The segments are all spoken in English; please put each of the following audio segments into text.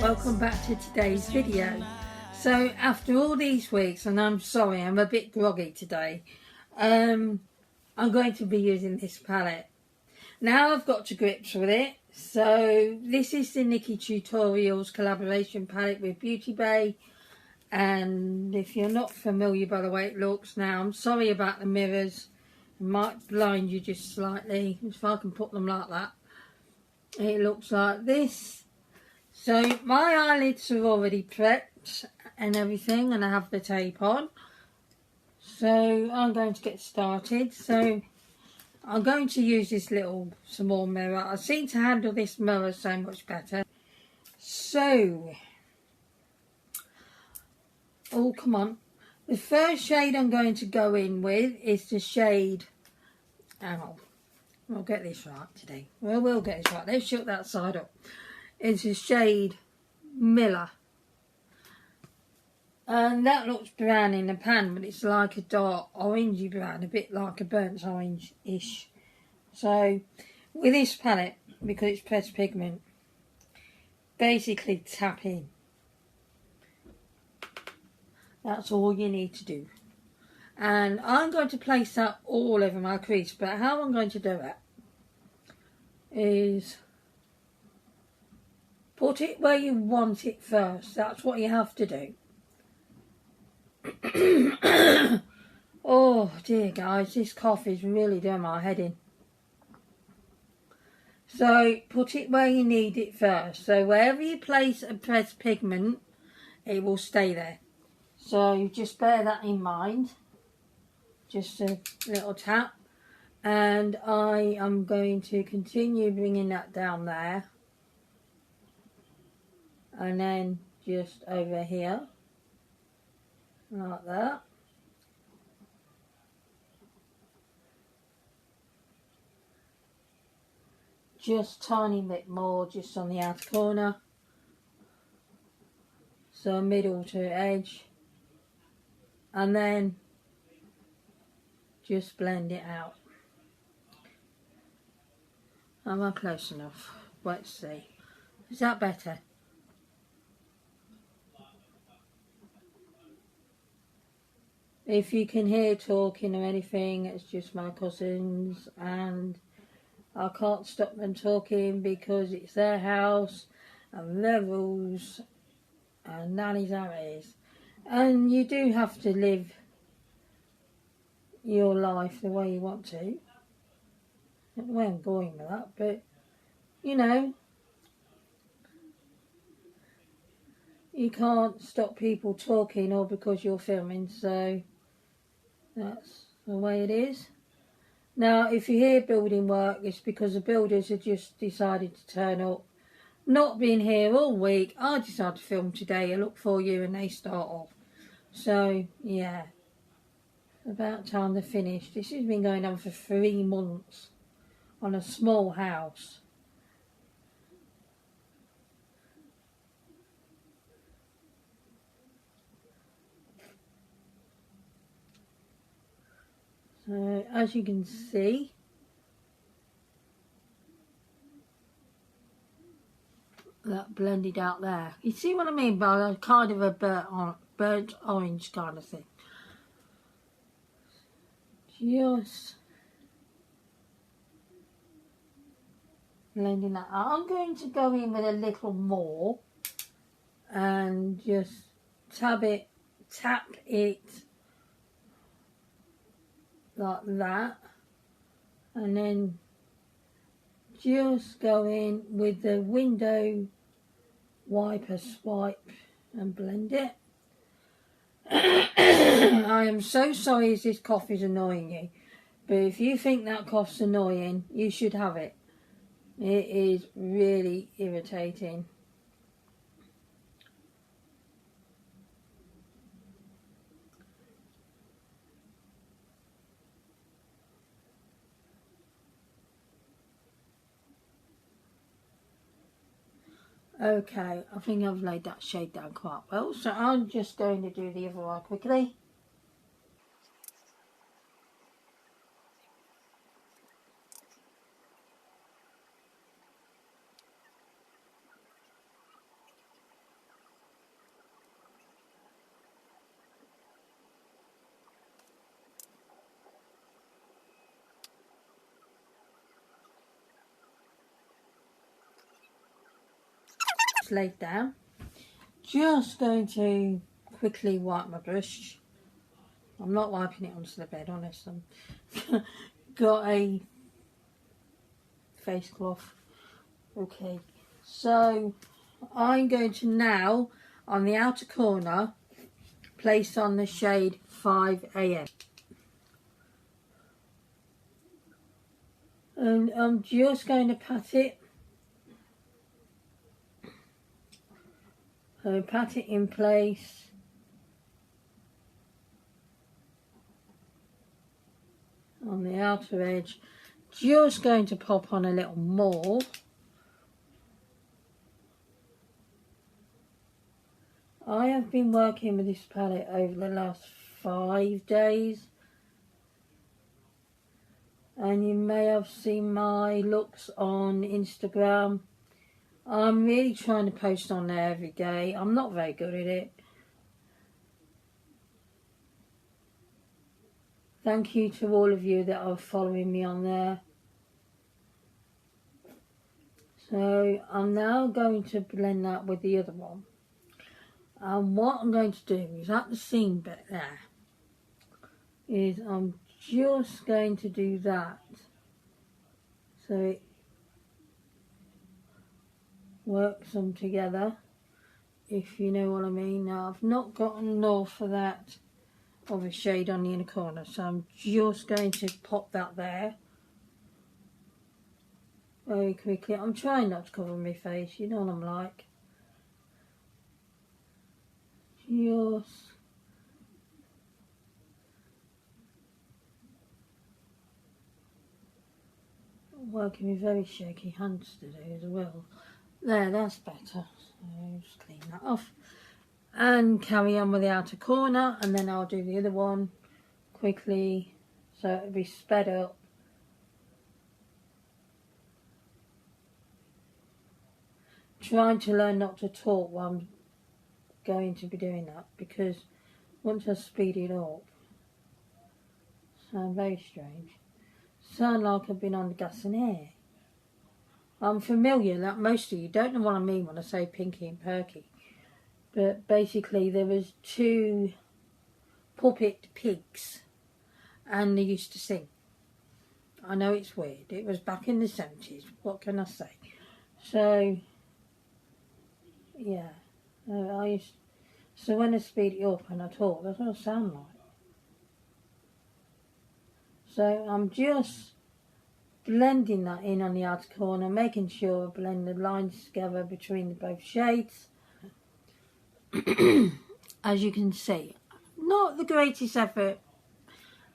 welcome back to today's video. So after all these weeks, and I'm sorry I'm a bit groggy today, I'm going to be using this palette. Now I've got to grips with it. So this is the Nikki Tutorials collaboration palette with Beauty Bay, and if you're not familiar by the way it looks now, I'm sorry about the mirrors, it might blind you just slightly if I can put them like that. It looks like this. So my eyelids are already prepped and everything, and I have the tape on. So I'm going to get started. So I'm going to use this little small mirror. I seem to handle this mirror so much better. So, oh come on. The first shade I'm going to go in with is the shade, hang on, we'll get this right today. We'll get this right. Let's shut that side up. It's the shade Miller. And that looks brown in the pan, but it's like a dark orangey brown, a bit like a burnt orange-ish. So, with this palette, because it's pressed pigment, basically tap in. That's all you need to do. And I'm going to place that all over my crease, but how I'm going to do it is put it where you want it first. That's what you have to do. Oh dear guys, this cough is really doing my head in. So put it where you need it first. So wherever you place a pressed pigment, it will stay there. So just bear that in mind. Just a little tap. And I am going to continue bringing that down there. And then just over here. Like that. Just tiny bit more just on the outer corner. So middle to edge. And then just blend it out. Am I close enough? Let's see. Is that better? If you can hear talking or anything, it's just my cousins, and I can't stop them talking because it's their house and their rules, and that is how it is. And you do have to live your life the way you want to. I don't know where I'm going with that, but you know, you can't stop people talking all because you're filming, so that's the way it is. Now, if you hear building work, it's because the builders have just decided to turn up. Not been here all week. I decided to film today. I look for you and they start off. So, yeah. About time to finish. This has been going on for 3 months on a small house. So, as you can see, that blended out there. You see what I mean by kind of a burnt orange kind of thing. Just blending that out. I'm going to go in with a little more and just tap it like that, and then just go in with the window wiper swipe and blend it. I am so sorry if this cough is annoying you, but if you think that cough's annoying, you should have it. It is really irritating. Okay, I think I've laid that shade down quite well, so I'm just going to do the other eye quickly. that's laid down. Just going to quickly wipe my brush. I'm not wiping it onto the bed, honest. I've got a face cloth. Okay, so I'm going to now, on the outer corner, place on the shade 5 AM. And I'm just going to pat it. So pat it in place. On the outer edge. Just going to pop on a little more. I have been working with this palette over the last 5 days. And you may have seen my looks on Instagram. I'm really trying to post on there every day. I'm not very good at it. Thank you to all of you that are following me on there. So I'm now going to blend that with the other one. And what I'm going to do is at the seam bit there, is I'm just going to do that. So it works them together, if you know what I mean. Now I've not got enough of that of a shade on the inner corner, so I'm just going to pop that there very quickly. I'm trying not to cover my face, you know what I'm like. Just working with very shaky hands today as well. There, that's better. So just clean that off and carry on with the outer corner, and then I'll do the other one quickly so it'll be sped up. Trying to learn not to talk while I'm going to be doing that, because once I speed it up, sound very strange. Sound like I've been on the gas and air. I'm familiar that most of you don't know what I mean when I say Pinky and Perky. But basically there was 2 puppet pigs and they used to sing. I know it's weird. It was back in the 70s. What can I say? So, yeah. So when I speed it up and I talk, that's what I sound like. So I'm just blending that in on the outer corner, making sure I blend the lines together between both shades. As you can see, not the greatest effort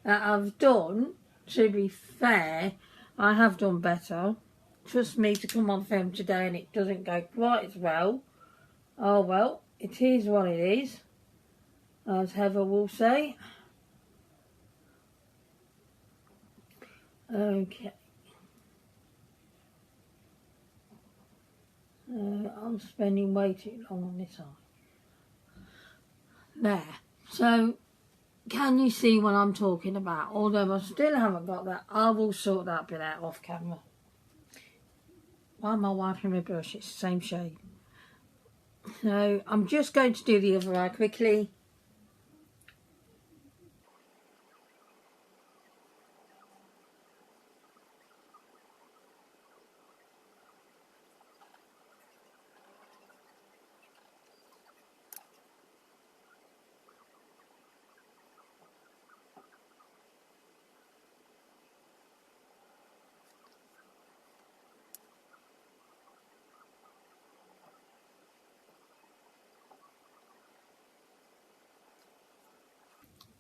that I've done. To be fair, I have done better. Trust me, to come on film today and it doesn't go quite as well. Oh well, it is what it is, as Heather will say. Okay. I'm spending way too long on this eye. There. So, can you see what I'm talking about? Although I still haven't got that, I will sort that bit out off camera. Why am I wiping my brush? It's the same shade. So, I'm just going to do the other eye quickly.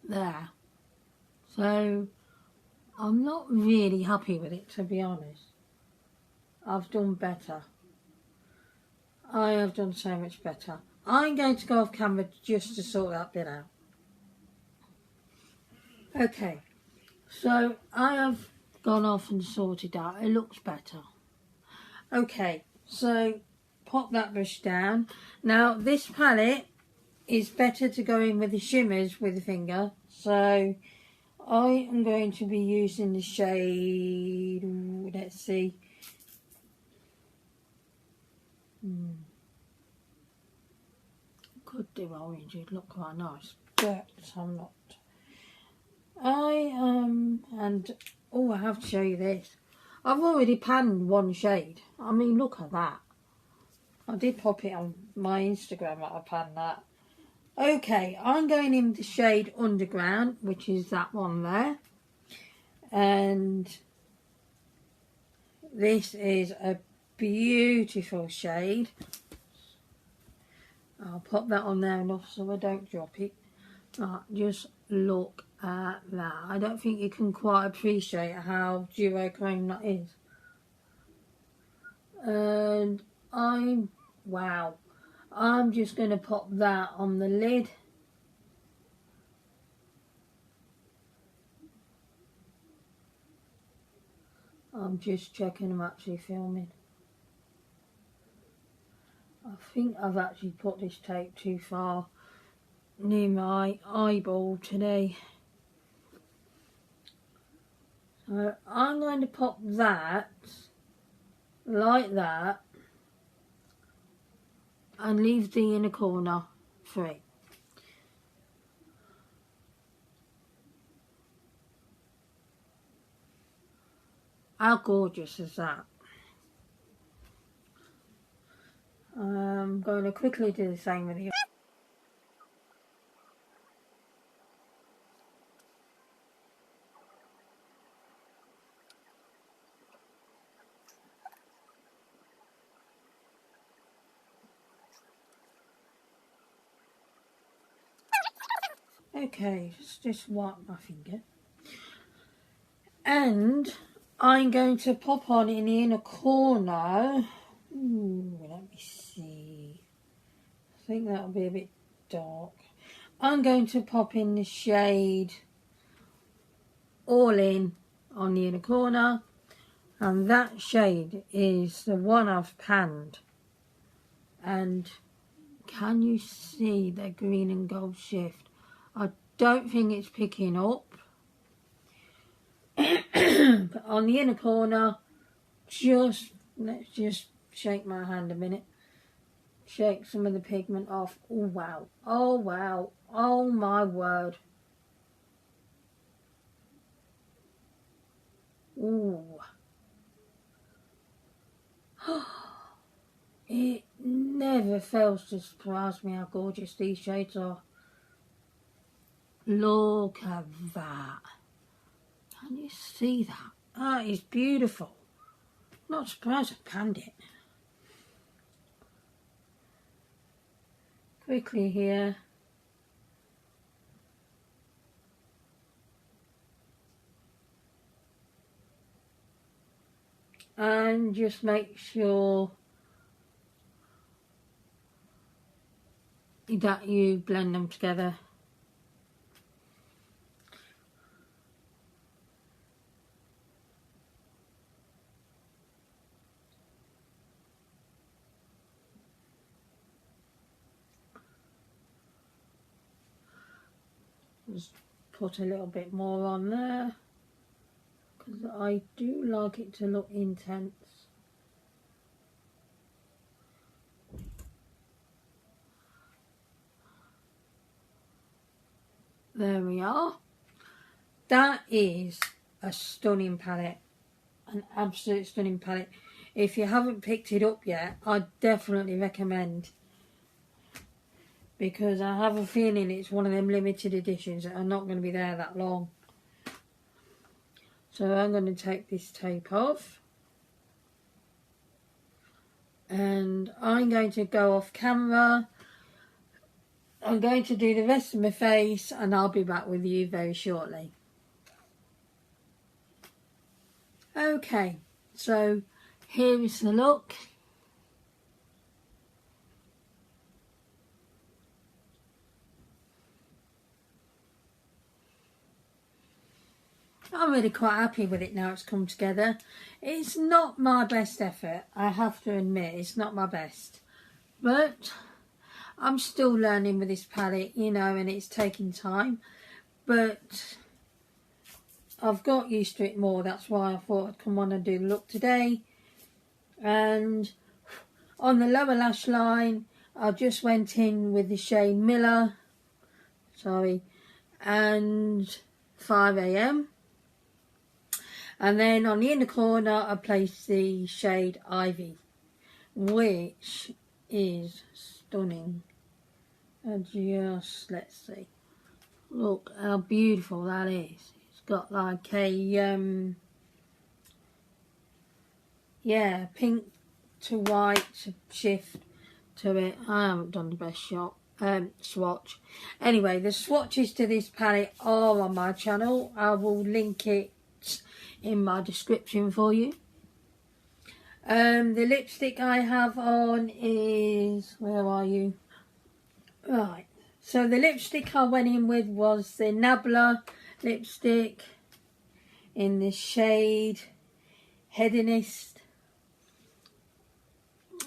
There. So, I'm not really happy with it, to be honest. I've done better. I have done so much better. I'm going to go off camera just to sort that bit out. Okay, so I have gone off and sorted out. It looks better. Okay, so pop that brush down. Now, this palette is better to go in with the shimmers with the finger. So I am going to be using the shade, let's see. could do orange, it'd look quite nice, but I'm not. And oh, I have to show you this. I've already panned one shade. I mean, look at that. I did pop it on my Instagram that I panned that. Okay, I'm going in the shade Underground, which is that one there. And this is a beautiful shade. I'll pop that on there enough so I don't drop it. Just look at that. I don't think you can quite appreciate how duochrome that is. And wow. I'm just going to pop that on the lid. I'm just checking I'm actually filming. I think I've actually put this tape too far near my eyeball today. So I'm going to pop that like that and leave the inner corner free. How gorgeous is that? I'm going to quickly do the same with you. Okay, just wipe my finger. And I'm going to pop on in the inner corner. Ooh, let me see. I think that'll be a bit dark. I'm going to pop in the shade All In on the inner corner. And that shade is the one I've panned. And can you see the green and gold shift? I don't think it's picking up. But on the inner corner, let's just shake my hand a minute. Shake some of the pigment off. Oh wow. Oh wow. Oh my word. Ooh. It never fails to surprise me how gorgeous these shades are. Look at that. Can you see that? That is beautiful. Not surprised I panned it. Quickly here. And just make sure that you blend them together. Just put a little bit more on there because I do like it to look intense. There we are. That is a stunning palette, an absolute stunning palette. If you haven't picked it up yet, I definitely recommend, because I have a feeling it's one of them limited editions that are not going to be there that long. So I'm going to take this tape off and I'm going to go off camera. I'm going to do the rest of my face and I'll be back with you very shortly. Okay, so here is the look. I'm really quite happy with it now it's come together. It's not my best effort, I have to admit, it's not my best. But I'm still learning with this palette, you know, and it's taking time. But I've got used to it more, that's why I thought I'd come on and do the look today. And on the lower lash line, I just went in with the shade Miller, and 5 AM. And then on the inner corner I placed the shade Ivy, which is stunning. And just, let's see, look how beautiful that is. It's got like a yeah, pink to white shift to it. I haven't done the best swatch. Anyway, the swatches to this palette are on my channel. I will link it in my description for you. The lipstick I have on is, where are you? Right, so the lipstick I went in with was the Nabla lipstick in the shade Hedonist.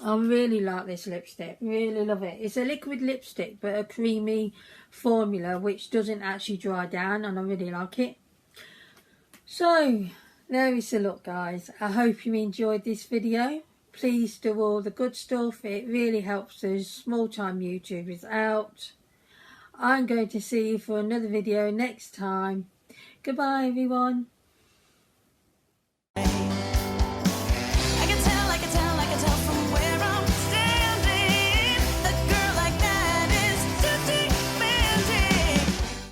I really like this lipstick, really love it. It's a liquid lipstick but a creamy formula which doesn't actually dry down, and I really like it. So there is a look, guys. I hope you enjoyed this video. Please do all the good stuff. It really helps us small time YouTubers out. I'm going to see you for another video next time. Goodbye everyone.